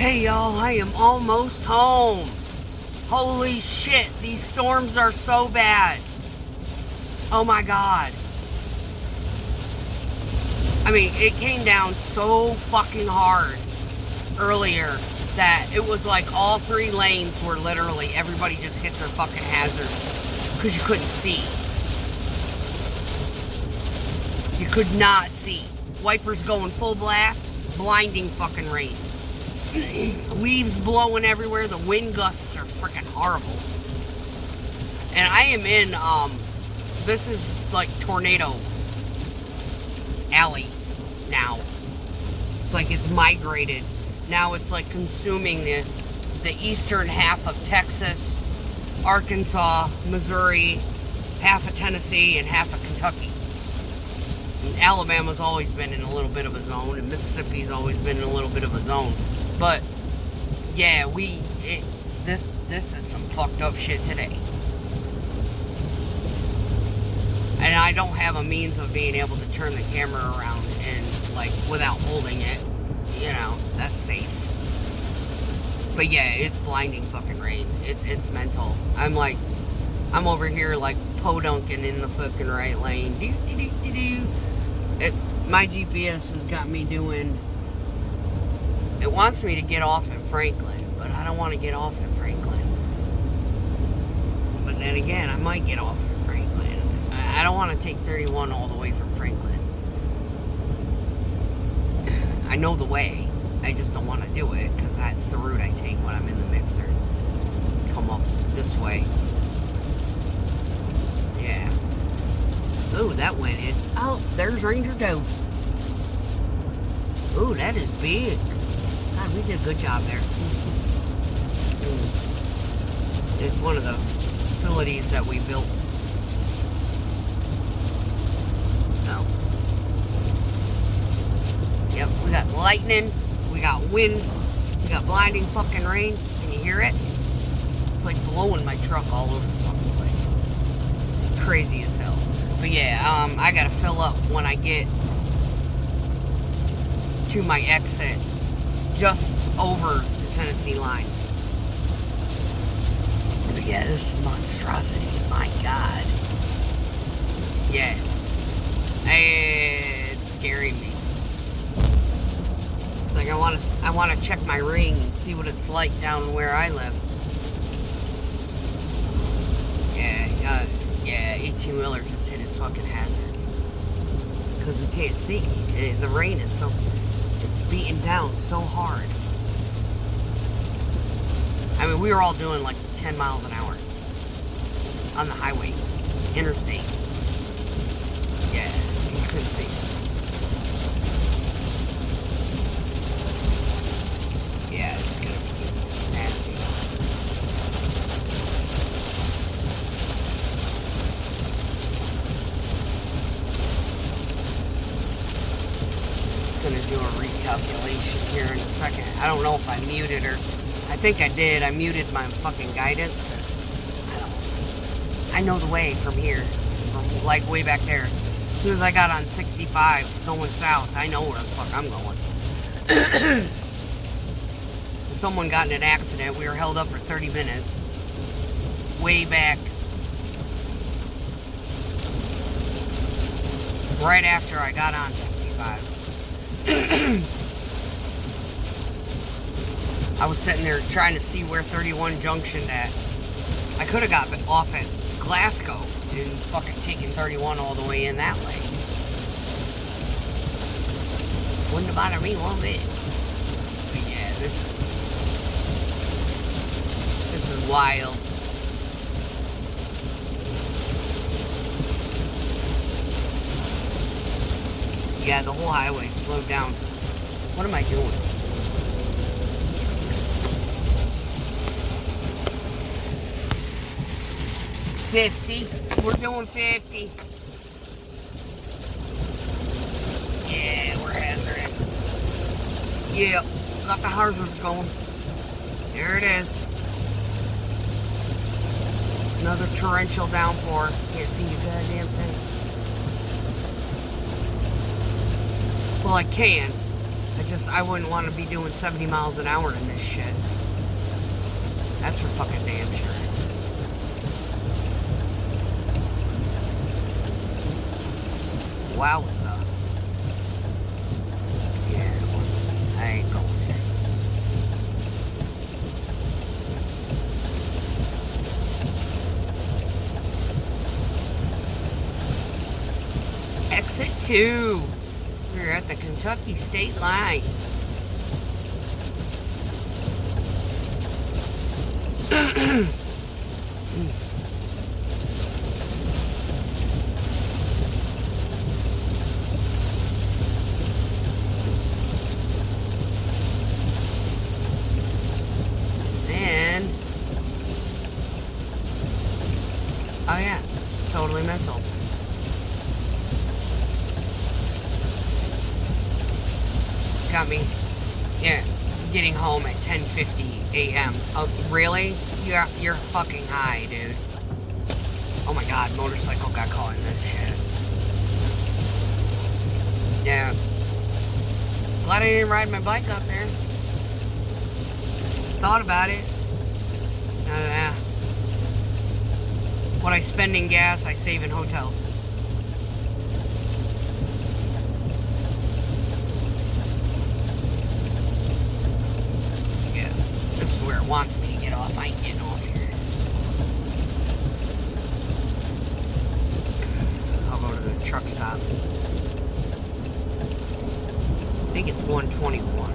Hey y'all, I am almost home. Holy shit, these storms are so bad. Oh my god. I mean, it came down so fucking hard earlier that it was like all three lanes were literally, everybody just hit their fucking hazard because you couldn't see. You could not see. Wipers going full blast, blinding fucking rain. Leaves blowing everywhere, the wind gusts are freaking horrible. And I am in, this is like tornado alley now. It's like it's migrated. Now it's like consuming the eastern half of Texas, Arkansas, Missouri, half of Tennessee, and half of Kentucky. And Alabama's always been in a little bit of a zone, and Mississippi's always been in a little bit of a zone. But yeah, this is some fucked up shit today. And I don't have a means of being able to turn the camera around and like without holding it. You know, that's safe. But yeah, it's blinding fucking rain. It's mental. I'm over here like podunking in the fucking right lane. My GPS has got me doing. It wants me to get off at Franklin, but I don't want to get off at Franklin. But then again, I might get off at Franklin. I don't want to take 31 all the way from Franklin. I know the way. I just don't want to do it because that's the route I take when I'm in the mixer. Come up this way. Yeah. Ooh, that went in. Oh, there's Ranger Dove. Ooh, that is big. God, we did a good job there. It's one of the facilities that we built. Oh. Yep, we got lightning, we got wind, we got blinding fucking rain. Can you hear it? It's like blowing my truck all over the fucking place. It's crazy as hell. But yeah, I gotta fill up when I get to my exit just over the Tennessee line. But yeah, this is monstrosity. My God. Yeah. It's scaring me. It's like I want to check my ring and see what it's like down where I live. Yeah, 18-wheeler just hit his fucking hazards. Because we can't see. The rain is so... It's beating down so hard. I mean, we were all doing like 10 miles an hour on the highway, interstate. Yeah, you couldn't see it. Yeah, it's gonna be nasty. Gonna do a recalculation here in a second. I don't know if I muted her. I think I did. I muted my fucking guidance. I know the way from here, from like way back there. As soon as I got on 65 going south, I know where the fuck I'm going. Someone got in an accident. We were held up for 30 minutes. Way back. Right after I got on 65. I was sitting there trying to see where 31 junctioned at. I could have got off at Glasgow and fucking taken 31 all the way in that way. Wouldn't have bothered me one bit. But yeah, this is wild. Yeah, the whole highway slowed down. What am I doing? $50. We're doing 50. Yeah, we're hazarding. Yeah, got the hazards going. There it is. Another torrential downpour. Can't see a goddamn thing. Well, I can. I wouldn't want to be doing 70 miles an hour in this shit. That's for fucking damn sure. Wowza. Yeah, I ain't going there. Exit 2. We're at the Kentucky state line. And oh yeah, it's totally mental. Got me, yeah, getting home at 10:50 a.m. Oh, really? You're fucking high, dude. Oh my god, motorcycle got caught in this shit. Yeah. Glad I didn't ride my bike up there. Thought about it. Yeah. What I spend in gas, I save in hotels. Yeah, this is where it wants me to get off. I ain't getting off here. I'll go to the truck stop. I think it's 121.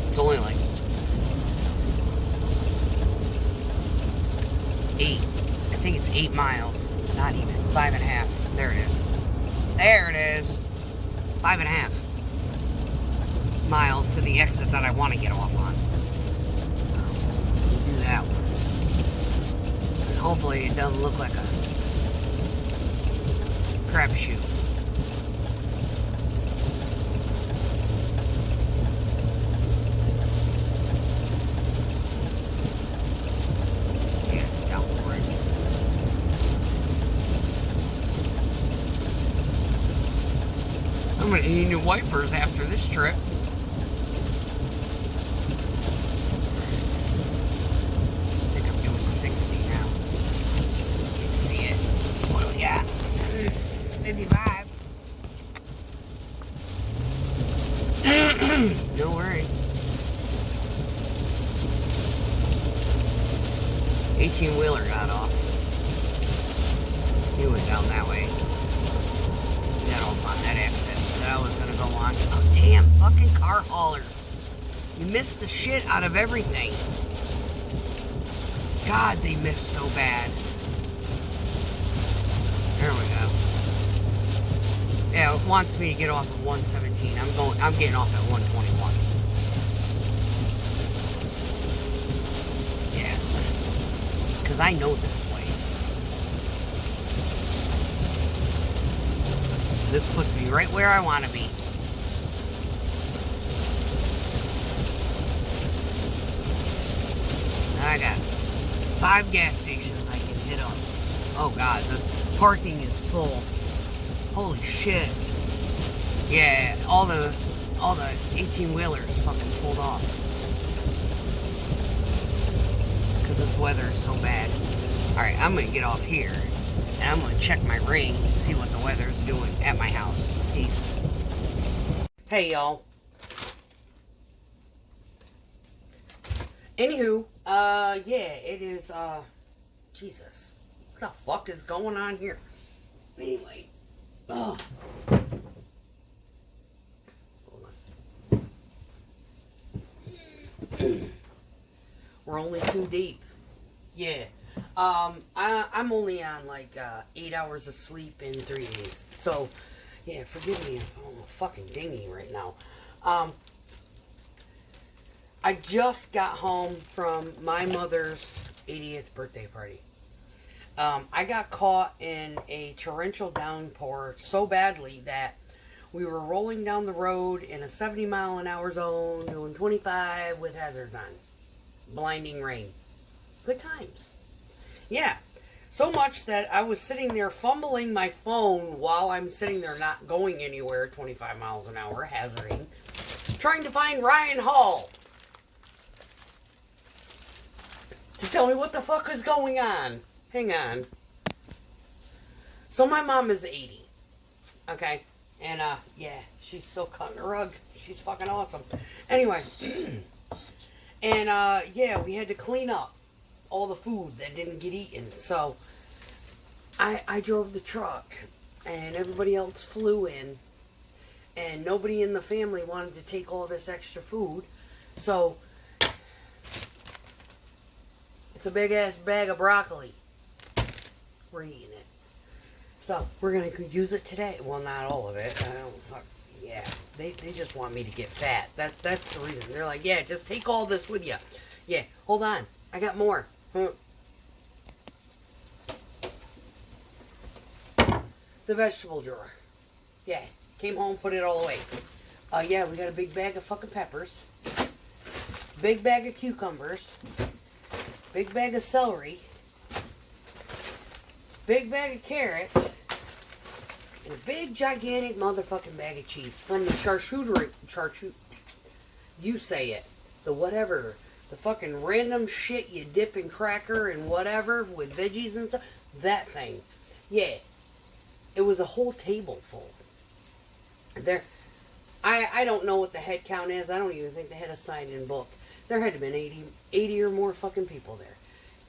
It's only like 8. I think it's 8 miles. Not even. 5.5. There it is. There it is. 5.5 miles to the exit that I want to get off on. So, we'll do that one. And hopefully it doesn't look like a crapshoot. Yeah, it's down for it. I'm gonna need new wipers after this trip. No worries. 18-wheeler got off. He went down that way. Got off on that exit that I was gonna go on. Oh damn, fucking car haulers. You missed the shit out of everything. God, they missed so bad. There we go. Yeah, it wants me to get off at 117. I'm getting off at 121. Yeah. Because I know this way. This puts me right where I want to be. I got 5 gas stations I can hit up. Oh god, the parking is full. Holy shit. Yeah, all the 18-wheelers fucking pulled off. Because this weather is so bad. Alright, I'm gonna get off here. And I'm gonna check my ring and see what the weather's doing at my house. Peace. Hey, y'all. Anywho, yeah, it is, Jesus. What the fuck is going on here? Anyway. Oh. Hold on. We're only 2 deep. Yeah. I'm only on like 8 hours of sleep in 3 days. So, yeah, forgive me if I'm fucking dingy right now. I just got home from my mother's 80th birthday party. I got caught in a torrential downpour so badly that we were rolling down the road in a 70-mile-an-hour zone, doing 25 with hazards on. Blinding rain. Good times. Yeah. So much that I was sitting there fumbling my phone while I'm sitting there not going anywhere, 25 miles an hour, hazarding, trying to find Ryan Hall to tell me what the fuck is going on. Hang on. So my mom is 80. Okay? And, yeah, she's still cutting the rug. She's fucking awesome. Anyway. And, yeah, we had to clean up all the food that didn't get eaten. So, I drove the truck. And everybody else flew in. And nobody in the family wanted to take all this extra food. So, it's a big-ass bag of broccoli. We're eating it. So, we're going to use it today. Well, not all of it. Yeah, they just want me to get fat. That's the reason. They're like, yeah, just take all this with you. Yeah, hold on. I got more. The vegetable drawer. Yeah, came home, put it all away. Yeah, we got a big bag of fucking peppers. Big bag of cucumbers. Big bag of celery. Big bag of carrots. And a big, gigantic motherfucking bag of cheese from the charcuterie. You say it. The whatever. The fucking random shit you dip in cracker and whatever with veggies and stuff. That thing. Yeah. It was a whole table full. There. I don't know what the head count is. I don't even think they had a sign-in book. There had to have been 80 or more fucking people there.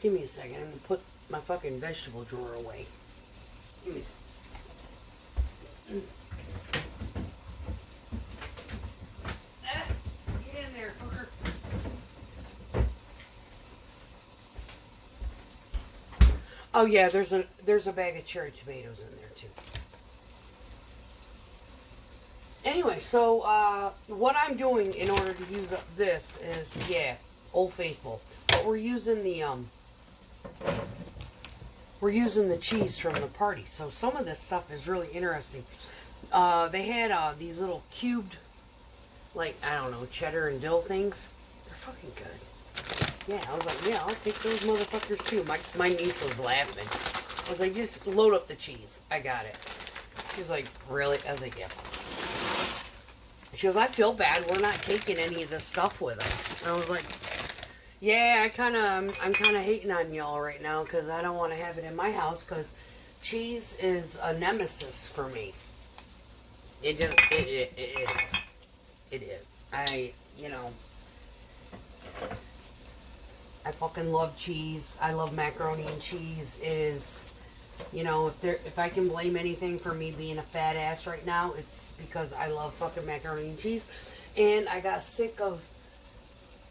Give me a second. I'm going to put my fucking vegetable drawer away. Give me a second. Get in there, hooker. Oh yeah, there's a bag of cherry tomatoes in there too. Anyway, so what I'm doing in order to use up this is, yeah, Old Faithful. But we're using the cheese from the party. So some of this stuff is really interesting. They had these little cubed, like, I don't know, cheddar and dill things. They're fucking good. Yeah, I was like, yeah, I'll take those motherfuckers too. My niece was laughing. I was like, just load up the cheese. I got it. She's like, really? I was like, yeah. She goes, I feel bad. We're not taking any of this stuff with us. I was like, yeah, I'm kind of hating on y'all right now because I don't want to have it in my house because cheese is a nemesis for me. It is. It is. I fucking love cheese. I love macaroni and cheese. It is, if I can blame anything for me being a fat ass right now, it's because I love fucking macaroni and cheese. And I got sick of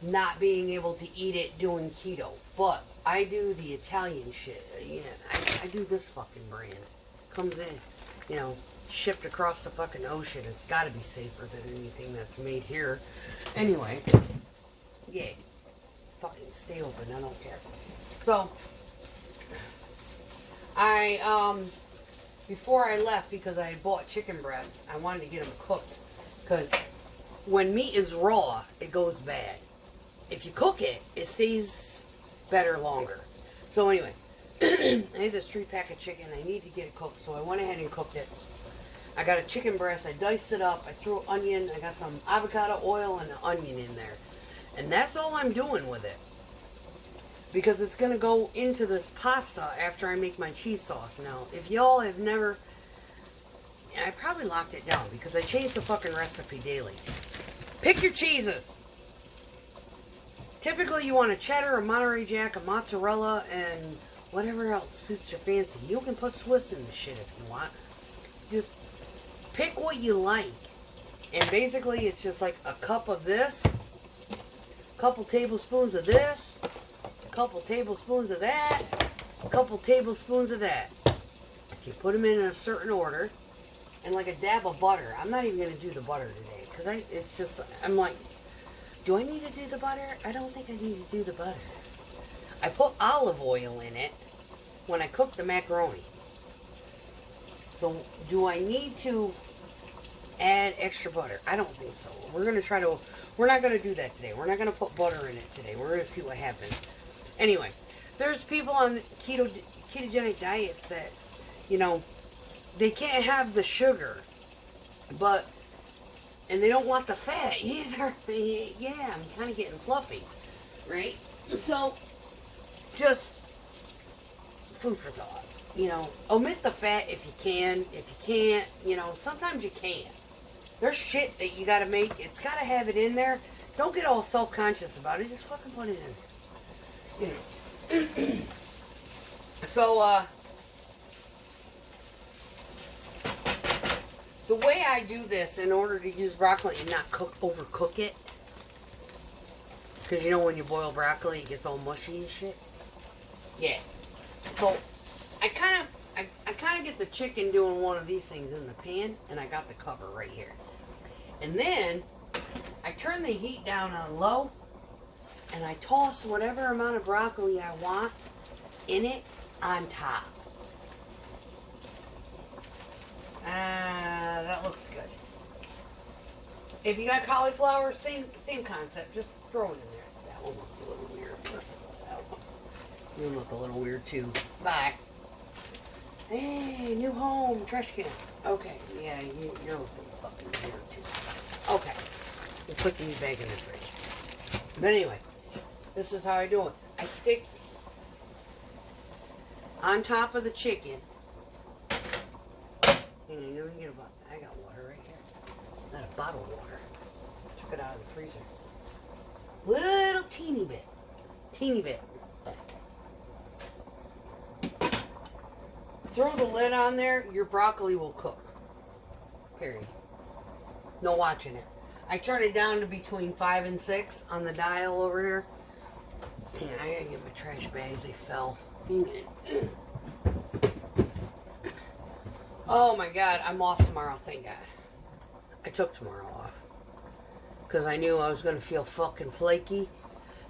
not being able to eat it doing keto. But I do the Italian shit. Yeah, I do this fucking brand. Comes in, shipped across the fucking ocean. It's got to be safer than anything that's made here. Anyway, yeah. Fucking stay open. I don't care. So, before I left, because I had bought chicken breasts, I wanted to get them cooked. Because when meat is raw, it goes bad. If you cook it, it stays better longer. So anyway, I had this 3-pack of chicken. I need to get it cooked, so I went ahead and cooked it. I got a chicken breast. I diced it up. I threw onion. I got some avocado oil and an onion in there. And that's all I'm doing with it. Because it's going to go into this pasta after I make my cheese sauce. Now, if y'all have never... I probably locked it down because I change the fucking recipe daily. Pick your cheeses. Typically, you want a cheddar, a Monterey Jack, a mozzarella, and whatever else suits your fancy. You can put Swiss in the shit if you want. Just pick what you like. And basically, it's just like a cup of this, a couple tablespoons of this, a couple tablespoons of that, a couple tablespoons of that. You put them in a certain order, and like a dab of butter. I'm not even going to do the butter today, because I'm like, do I need to do the butter? I don't think I need to do the butter. I put olive oil in it, when I cook the macaroni. So, do I need to add extra butter? I don't think so. We're not going to do that today. We're not going to put butter in it today. We're going to see what happens. Anyway, there's people on ketogenic diets that, you know, they can't have the sugar, and they don't want the fat either. Yeah, I'm kind of getting fluffy, right? So, just food for thought. You know, omit the fat if you can. If you can't, you know, sometimes you can't. There's shit that you gotta make. It's gotta have it in there. Don't get all self-conscious about it. Just fucking put it in. You know. So, the way I do this in order to use broccoli and not overcook it, because you know when you boil broccoli, it gets all mushy and shit. Yeah. So, I kind of get the chicken doing one of these things in the pan, and I got the cover right here. And then, I turn the heat down on low, and I toss whatever amount of broccoli I want in it on top. That looks good. If you got cauliflower, same concept, just throw it in there. That one looks a little weird. You look a little weird too. Bye. Hey, new home, trash can. Okay, yeah, you're looking fucking weird too. Okay, we'll put these back in the fridge. But anyway, this is how I do it. I stick on top of the chicken. Hang on, let me get I got water right here. Not a bottle of water. Took it out of the freezer. Little teeny bit. Teeny bit. Throw the lid on there, your broccoli will cook. Period. No watching it. I turn it down to between 5 and 6 on the dial over here. Yeah, I gotta get my trash bags, they fell. Oh my god, I'm off tomorrow, thank god. I took tomorrow off. Because I knew I was gonna feel fucking flaky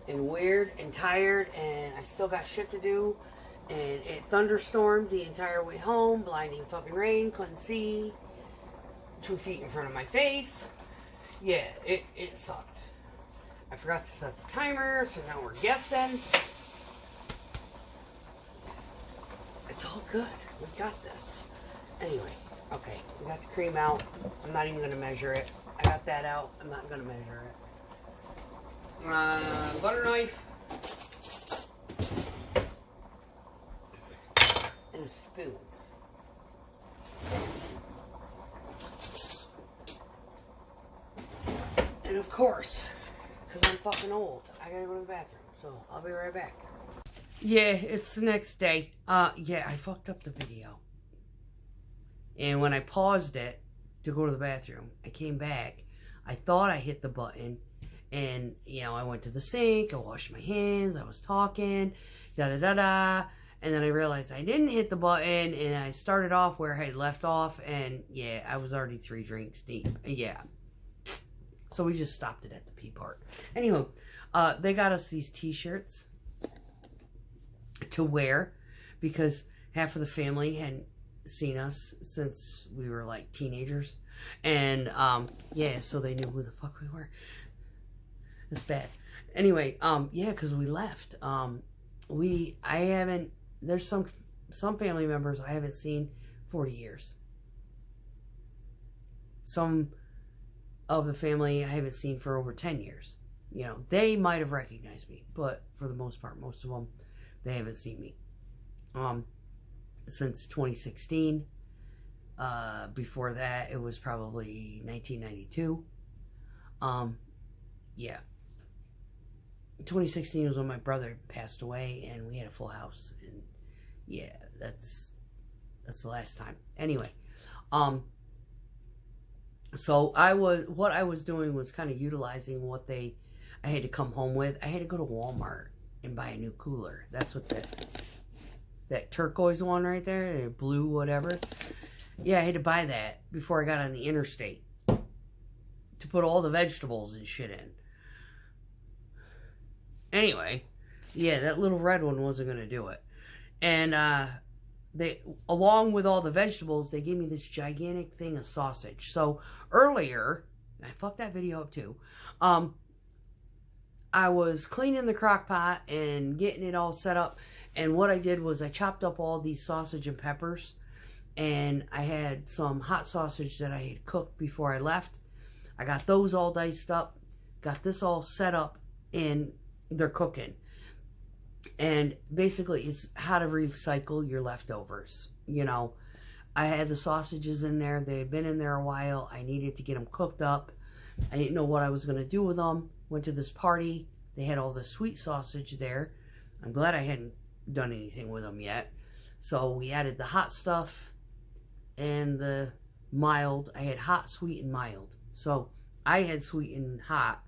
and weird and tired, and I still got shit to do. And it thunderstormed the entire way home, blinding fucking rain, couldn't see, 2 feet in front of my face. Yeah, it sucked. I forgot to set the timer, so now we're guessing. It's all good. We got this. Anyway, okay, we got the cream out. I'm not even going to measure it. I got that out. I'm not going to measure it. Butter knife. And a spoon. And of course, because I'm fucking old, I gotta go to the bathroom. So, I'll be right back. Yeah, it's the next day. Yeah, I fucked up the video. And when I paused it to go to the bathroom, I came back. I thought I hit the button. And, you know, I went to the sink, I washed my hands, I was talking, da-da-da-da. And then I realized I didn't hit the button, and I started off where I had left off, and yeah, I was already 3 drinks deep. Yeah. So we just stopped it at the pee part. Anyway, they got us these t-shirts to wear because half of the family hadn't seen us since we were like teenagers. And yeah, so they knew who the fuck we were. It's bad. Anyway, yeah, because we left. There's some family members I haven't seen 40 years. Some of the family I haven't seen for over 10 years. You know, they might have recognized me, but for the most part, most of them, they haven't seen me. Since 2016. Before that, it was probably 1992. Yeah. 2016 was when my brother passed away, and we had a full house, and yeah, that's the last time. Anyway, so what I was doing was kind of utilizing what I had to come home with. I had to go to Walmart and buy a new cooler. That's what that turquoise one right there, blue whatever. Yeah, I had to buy that before I got on the interstate to put all the vegetables and shit in. Anyway, yeah, that little red one wasn't going to do it. And they, along with all the vegetables, they gave me this gigantic thing of sausage. So earlier, I fucked that video up too. I was cleaning the crock pot and getting it all set up. And what I did was I chopped up all these sausage and peppers. And I had some hot sausage that I had cooked before I left. I got those all diced up. Got this all set up, and they're cooking. And basically, it's how to recycle your leftovers. You know, I had the sausages in there. They had been in there a while. I needed to get them cooked up. I didn't know what I was going to do with them. Went to this party. They had all the sweet sausage there. I'm glad I hadn't done anything with them yet. So we added the hot stuff and the mild. I had hot, sweet, and mild. So I had sweet and hot.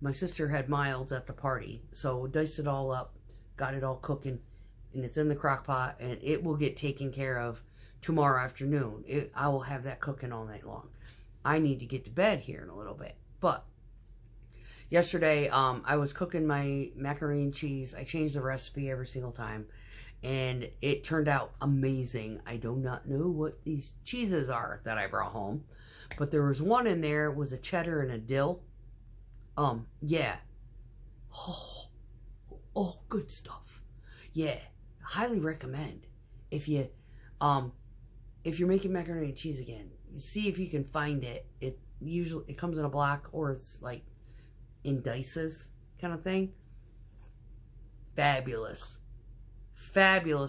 My sister had milds at the party. So diced it all up, got it all cooking, and it's in the crock pot, and it will get taken care of tomorrow afternoon. I will have that cooking all night long. I need to get to bed here in a little bit. But yesterday, I was cooking my macaroni and cheese. I changed the recipe every single time, and it turned out amazing. I do not know what these cheeses are that I brought home, but there was one in there. It was a cheddar and a dill. Yeah. Oh, good stuff. Yeah, highly recommend. If you're making macaroni and cheese again, see if you can find it. It comes in a block, or it's like in dices kind of thing. Fabulous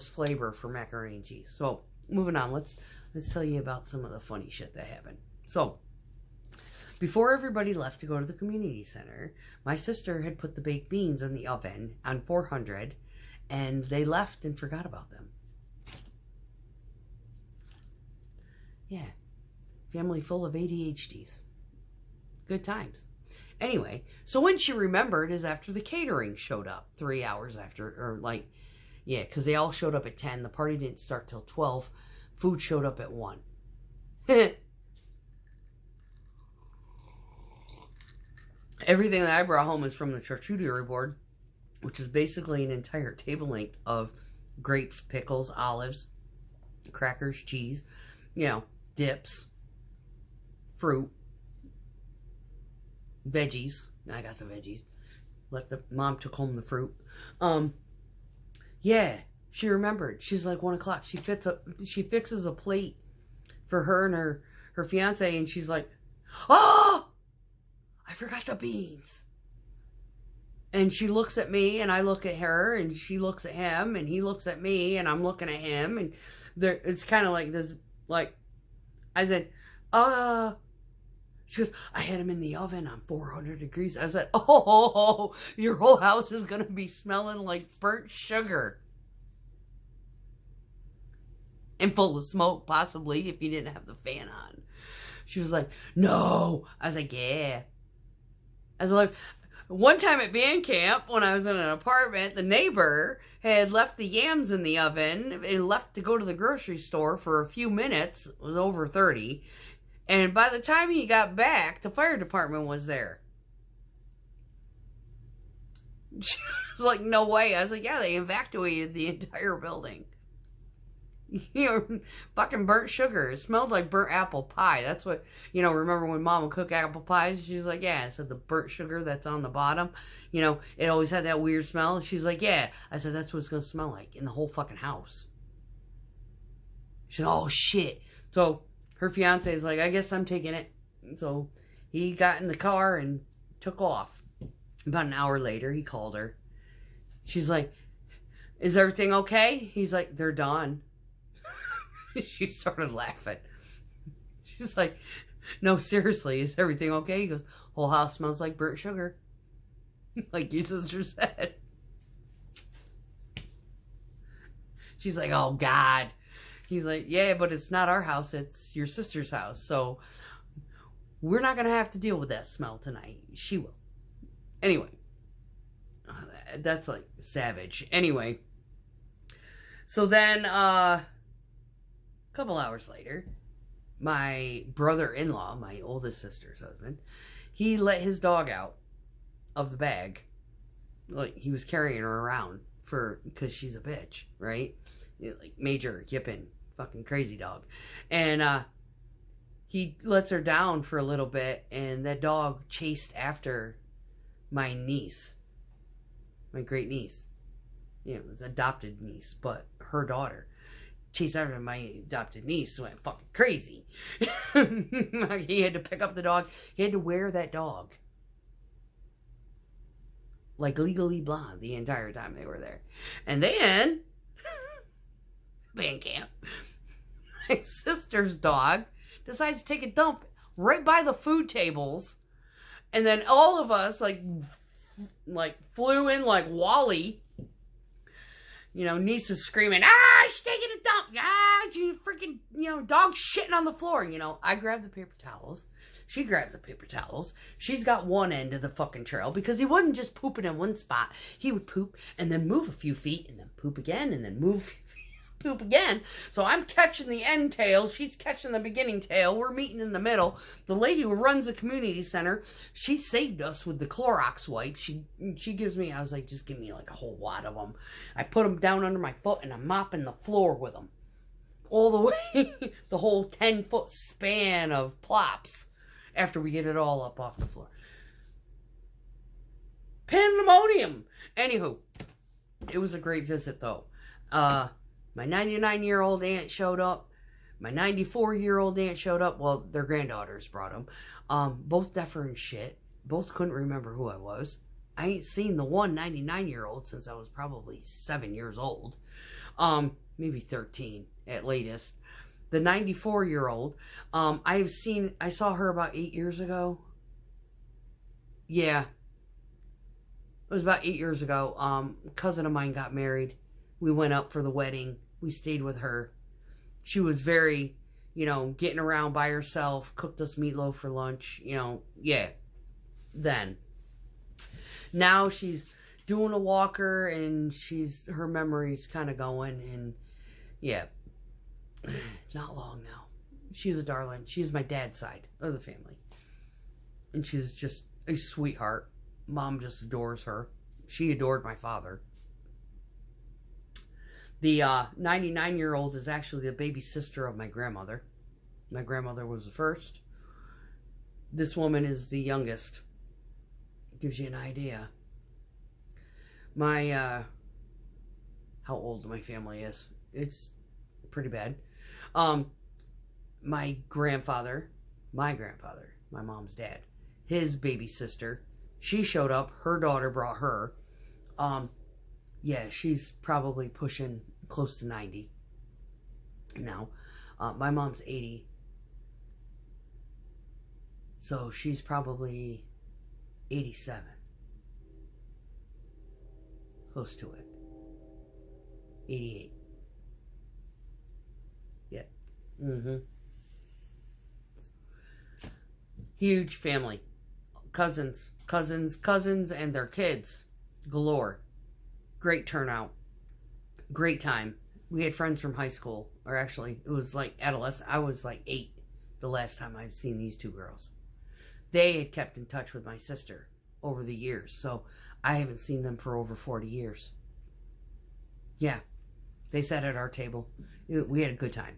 flavor for macaroni and cheese. So moving on, let's tell you about some of the funny shit that happened. So before everybody left to go to the community center, my sister had put the baked beans in the oven on 400, and they left and forgot about them. Yeah, family full of ADHDs. Good times. Anyway, so when she remembered is after the catering showed up 3 hours after, or like, yeah, because they all showed up at 10. The party didn't start till 12. Food showed up at 1. Everything that I brought home is from the charcuterie board, which is basically an entire table length of grapes, pickles, olives, crackers, cheese, you know, dips, fruit, veggies. I got the veggies. Mom took home the fruit. Yeah, she remembered. She's like 1 o'clock. She fixes a plate for her and her fiance, and she's like, "Oh, I forgot the beans." And she looks at me, and I look at her, and she looks at him, and he looks at me, and I'm looking at him, and it's kind of like this, like, I said, she goes, "I had them in the oven on 400 degrees. I said, "Oh, your whole house is going to be smelling like burnt sugar. And full of smoke, possibly, if you didn't have the fan on." She was like, "No." I was like, "Yeah." I was like, one time at band camp, when I was in an apartment, the neighbor had left the yams in the oven and left to go to the grocery store for a few minutes. It was over 30. And by the time he got back, the fire department was there. She was like, "No way." I was like, "Yeah, they evacuated the entire building." You know, fucking burnt sugar. It smelled like burnt apple pie. That's what, you know, remember when Mom would cook apple pies? She was like, "Yeah." I said, "The burnt sugar that's on the bottom, you know, it always had that weird smell." She's like, "Yeah." I said, "That's what it's going to smell like in the whole fucking house." She said, "Oh, shit." So her fiance is like, "I guess I'm taking it." So he got in the car and took off. About an hour later, he called her. She's like, "Is everything okay?" He's like, "They're done." She started laughing. She's like, "No, seriously, is everything okay?" He goes, "Whole house smells like burnt sugar." Like your sister said. She's like, "Oh, God." He's like, "Yeah, but it's not our house. It's your sister's house. So we're not going to have to deal with that smell tonight. She will." Anyway. That's like savage. Anyway. So then, couple hours later, my brother-in-law, my oldest sister's husband, he let his dog out of the bag. Like, he was carrying her around because she's a bitch, right? Like major yipping fucking crazy dog. And he lets her down for a little bit, and that dog chased after my niece, my great niece. You know, it was adopted niece, but her daughter chased after my adopted niece, went fucking crazy. He had to pick up the dog. He had to wear that dog like Legally Blonde the entire time they were there. And then band camp, my sister's dog decides to take a dump right by the food tables, and then all of us like flew in like Wally. You know, niece is screaming, she's taking a dump. You freaking, you know, dog shitting on the floor. You know, I grab the paper towels. She grabs the paper towels. She's got one end of the fucking trail, because he wasn't just pooping in one spot. He would poop and then move a few feet and then poop again and then move poop again. So I'm catching the end tail. She's catching the beginning tail. We're meeting in the middle. The lady who runs the community center, she saved us with the Clorox wipes. She gives me, I was like, just give me like a whole lot of them. I put them down under my foot and I'm mopping the floor with them. All the way, the whole 10-foot span of plops after we get it all up off the floor. Pandemonium. Anywho, it was a great visit though. My 99-year-old aunt showed up. My 94-year-old aunt showed up. Well, their granddaughters brought them. Both deafer and shit. Both couldn't remember who I was. I ain't seen the one 99-year-old since I was probably 7 years old. Maybe 13 at latest. The 94-year-old, I saw her about 8 years ago. Yeah. It was about 8 years ago. A cousin of mine got married. We went up for the wedding. We stayed with her. She was very, you know, getting around by herself, cooked us meatloaf for lunch, you know, yeah. Then. Now she's doing a walker and her memory's kind of going, and yeah. Not long now. She's a darling. She's my dad's side of the family. And she's just a sweetheart. Mom just adores her. She adored my father. The 99-year-old is actually the baby sister of my grandmother. My grandmother was the first. This woman is the youngest. Gives you an idea. How old my family is. It's pretty bad. My grandfather, my mom's dad, his baby sister, she showed up. Her daughter brought her. Yeah, she's probably pushing close to 90 now. My mom's 80. So she's probably 87. Close to it. 88. Yeah. Mm-hmm. Huge family. Cousins, and their kids. Galore. Great turnout. Great time. We had friends from high school. Or actually, it was like adolescent. I was like 8 the last time I've seen these two girls. They had kept in touch with my sister over the years. So I haven't seen them for over 40 years. Yeah. They sat at our table. We had a good time.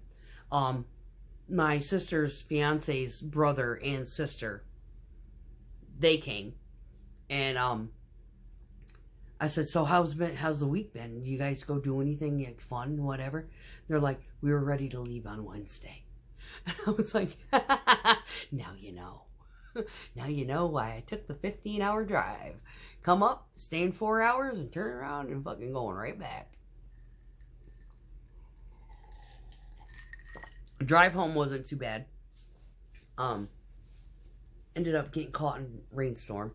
My sister's fiance's brother and sister, they came. And I said, so how's the week been? You guys go do anything like fun, whatever? They're like, we were ready to leave on Wednesday. And I was like, now you know. Now you know why I took the 15-hour drive. Come up, stay in 4 hours, and turn around and fucking going right back. Drive home wasn't too bad. Ended up getting caught in a rainstorm.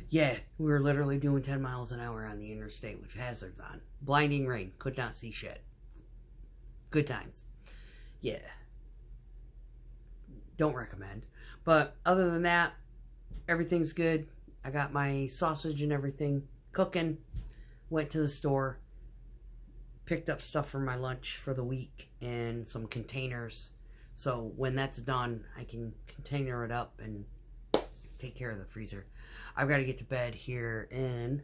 Yeah, we were literally doing 10 miles an hour on the interstate with hazards on. Blinding rain. Could not see shit. Good times. Yeah. Don't recommend. But other than that, everything's good. I got my sausage and everything cooking. Went to the store. Picked up stuff for my lunch for the week and some containers. So when that's done, I can container it up and take care of the freezer. I've got to get to bed here in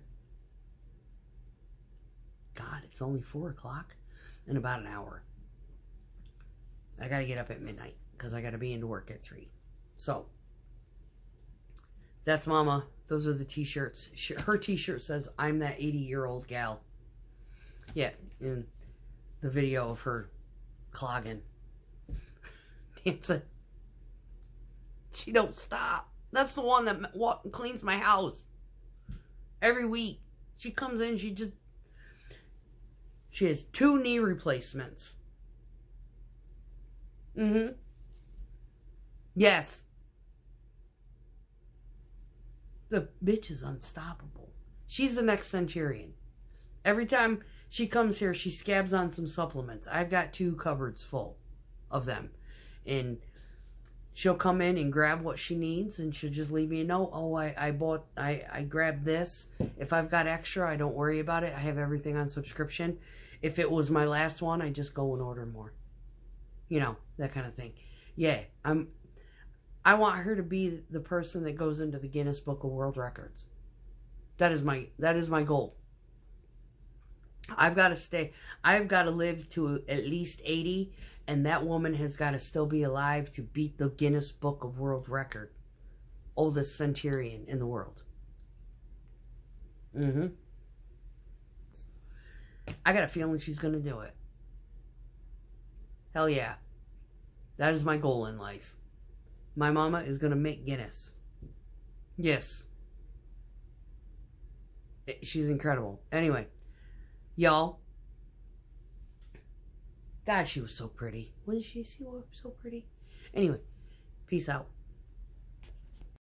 God, it's only 4 o'clock in about an hour. I got to get up at midnight because I got to be into work at 3. So, that's Mama. Those are the t-shirts. Her t-shirt says, I'm that 80-year-old gal. Yeah, in the video of her clogging. Dancing. She don't stop. That's the one that cleans my house. Every week. She comes in, she has 2 knee replacements. Yes. The bitch is unstoppable. She's the next Centurion. Every time she comes here, she scabs on some supplements. I've got 2 cupboards full of them. And she'll come in and grab what she needs, and she'll just leave me a note. Oh, I grabbed this. If I've got extra, I don't worry about it. I have everything on subscription. If it was my last one, I just go and order more. You know, that kind of thing. Yeah, I want her to be the person that goes into the Guinness Book of World Records. That is my goal. I've got to live to at least 80, and that woman has got to still be alive to beat the Guinness Book of World Record. Oldest Centurion in the world. I got a feeling she's going to do it. Hell yeah. That is my goal in life. My mama is going to make Guinness. Yes. She's incredible. Anyway. Y'all. God, she was so pretty. Wasn't she so pretty? Anyway. Peace out.